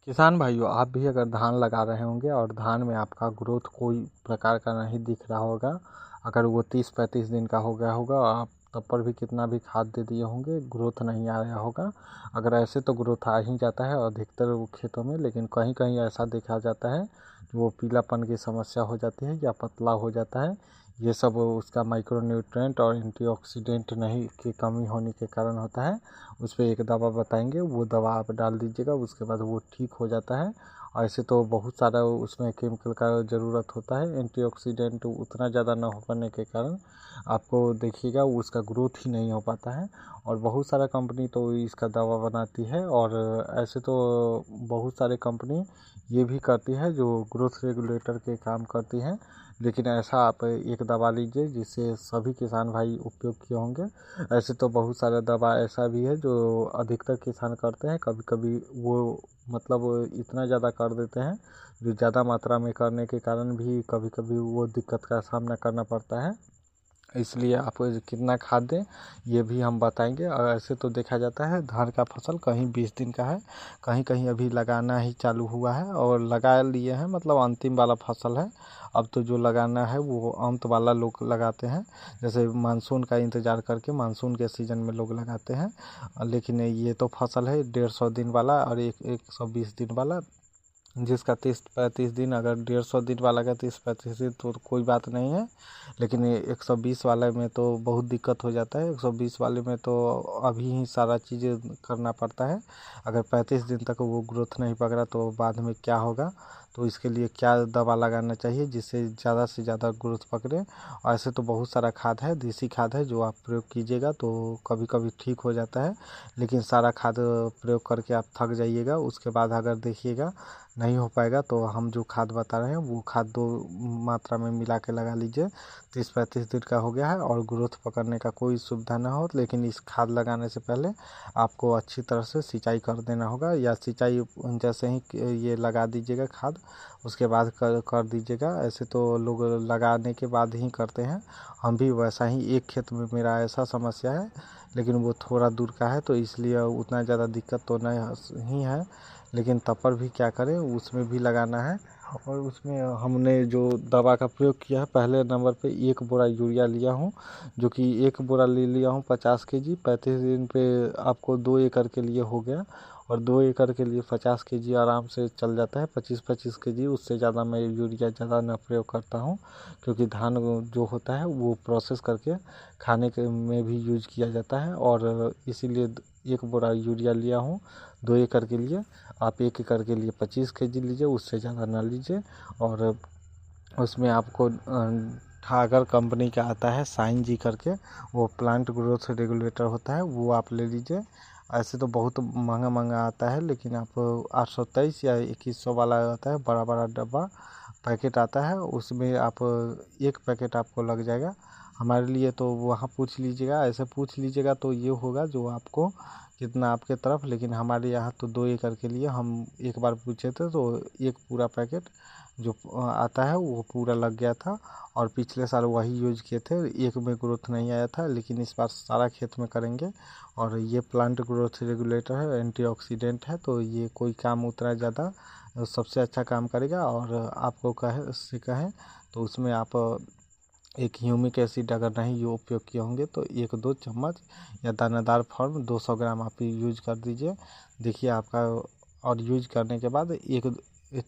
किसान भाइयों, आप भी अगर धान लगा रहे होंगे और धान में आपका ग्रोथ कोई प्रकार का नहीं दिख रहा होगा, अगर वो 30-35 दिन का हो गया होगा, आप तब पर भी कितना भी खाद दे दिए होंगे, ग्रोथ नहीं आया होगा। अगर ऐसे तो ग्रोथ आ ही जाता है अधिकतर वो खेतों में, लेकिन कहीं कहीं ऐसा देखा जाता है कि वो पीलापन की समस्या हो जाती है या पतला हो जाता है। ये सब उसका माइक्रोन्यूट्रेंट और एंटीऑक्सीडेंट नहीं की कमी होने के कारण होता है। उस पर एक दवा बताएंगे, वो दवा आप डाल दीजिएगा, उसके बाद वो ठीक हो जाता है। ऐसे तो बहुत सारा उसमें केमिकल का ज़रूरत होता है, एंटीऑक्सीडेंट उतना ज़्यादा ना हो पाने के कारण आपको देखिएगा उसका ग्रोथ ही नहीं हो पाता है। और बहुत सारा कंपनी तो इसका दवा बनाती है, और ऐसे तो बहुत सारे कंपनी ये भी करती है जो ग्रोथ रेगुलेटर के काम करती है। लेकिन ऐसा आप एक दवा लीजिए जिससे सभी किसान भाई उपयोग किए होंगे। ऐसे तो बहुत सारा दवा ऐसा भी है जो अधिकतर किसान करते हैं, कभी कभी वो मतलब इतना ज़्यादा कर देते हैं जो ज़्यादा मात्रा में करने के कारण भी कभी कभी वो दिक्कत का सामना करना पड़ता है। इसलिए आप कितना खाद दें ये भी हम बताएंगे। और ऐसे तो देखा जाता है धान का फसल कहीं 20 दिन का है, कहीं कहीं अभी लगाना ही चालू हुआ है और लगा लिए हैं, मतलब अंतिम वाला फसल है। अब तो जो लगाना है वो अंत वाला लोग लगाते हैं, जैसे मानसून का इंतज़ार करके मानसून के सीज़न में लोग लगाते हैं। लेकिन ये तो फसल है 150 दिन वाला और 120 दिन वाला, जिसका 30-35 दिन, अगर 150 दिन वाला का 30-35 दिन तो कोई बात नहीं है। लेकिन ये 120 वाले में तो बहुत दिक्कत हो जाता है। 120 वाले में तो अभी ही सारा चीज़ें करना पड़ता है। अगर 35 दिन तक वो ग्रोथ नहीं पकड़ा तो बाद में क्या होगा, तो इसके लिए क्या दवा लगाना चाहिए जिससे ज़्यादा से ज़्यादा ग्रोथ पकड़े। ऐसे तो बहुत सारा खाद है, देसी खाद है जो आप प्रयोग कीजिएगा तो कभी कभी ठीक हो जाता है। लेकिन सारा खाद प्रयोग करके आप थक जाइएगा, उसके बाद अगर देखिएगा नहीं हो पाएगा तो हम जो खाद बता रहे हैं वो खाद 2 मात्रा में मिला के लगा लीजिए। 30-35 दिन का हो गया है और ग्रोथ पकड़ने का कोई सुविधा ना हो, लेकिन इस खाद लगाने से पहले आपको अच्छी तरह से सिंचाई कर देना होगा, या सिंचाई जैसे ही ये लगा दीजिएगा खाद उसके बाद कर दीजिएगा। ऐसे तो लोग लगाने के बाद ही करते हैं, हम भी वैसा ही। एक खेत में मेरा ऐसा समस्या है, लेकिन वो थोड़ा दूर का है तो इसलिए उतना ज़्यादा दिक्कत तो नहीं है। लेकिन तब पर भी क्या करें, उसमें भी लगाना है। और उसमें हमने जो दवा का प्रयोग किया है, पहले नंबर पे 1 बोरा यूरिया लिया हूँ, जो कि 1 बोरा ले लिया हूँ 50 केजी। 35 दिन पे आपको 2 एकड़ के लिए हो गया, और 2 एकड़ के लिए 50 केजी आराम से चल जाता है। 25-25 केजी, उससे ज़्यादा मैं यूरिया ज़्यादा ना प्रयोग करता हूँ, क्योंकि धान जो होता है वो प्रोसेस करके खाने के में भी यूज किया जाता है। और इसीलिए 1 बोरा यूरिया लिया हूँ 2 एकड़ के लिए। आप 1 एकड़ के लिए 25 केजी लीजिए, उससे ज़्यादा ना लीजिए। और उसमें आपको ठाकर कंपनी का आता है साइन जी करके, वो प्लांट ग्रोथ रेगुलेटर होता है, वो आप ले लीजिए। ऐसे तो बहुत महंगा महंगा आता है, लेकिन आप 823 या 2100 वाला आता है, बड़ा बड़ा डब्बा पैकेट आता है, उसमें आप 1 पैकेट आपको लग जाएगा। हमारे लिए तो वहाँ पूछ लीजिएगा, ऐसे पूछ लीजिएगा तो ये होगा जो आपको कितना आपके तरफ। लेकिन हमारे यहाँ तो 2 एकड़ के लिए हम एक बार पूछे थे तो एक पूरा पैकेट जो आता है वो पूरा लग गया था। और पिछले साल वही यूज किए थे, एक में ग्रोथ नहीं आया था, लेकिन इस बार सारा खेत में करेंगे। और ये प्लांट ग्रोथ रेगुलेटर है, एंटीऑक्सीडेंट है, तो ये कोई काम उतना ज़्यादा सबसे अच्छा काम करेगा। और आपको कहें तो उसमें आप एक ह्यूमिक एसिड अगर नहीं उपयोग किए होंगे तो 1-2 चम्मच या दानादार फॉर्म 200 ग्राम आप यूज कर दीजिए। देखिए आपका, और यूज करने के बाद एक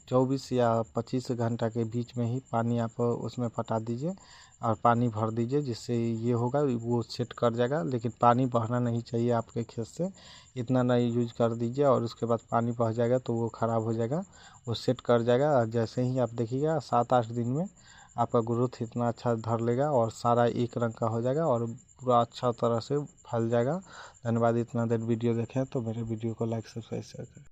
24 या 25 घंटा के बीच में ही पानी आप उसमें पटा दीजिए और पानी भर दीजिए, जिससे ये होगा वो सेट कर जाएगा। लेकिन पानी बहना नहीं चाहिए आपके खेत से, इतना नहीं यूज कर दीजिए, और उसके बाद पानी बह जाएगा तो वो ख़राब हो जाएगा, वो सेट कर जाएगा। जैसे ही आप देखिएगा 7-8 दिन में आपका ग्रोथ इतना अच्छा धर लेगा और सारा एक रंग का हो जाएगा और पूरा अच्छा तरह से फल जाएगा। धन्यवाद, इतना देर वीडियो देखें तो मेरे वीडियो को लाइक सब्सक्राइब शेयर करें।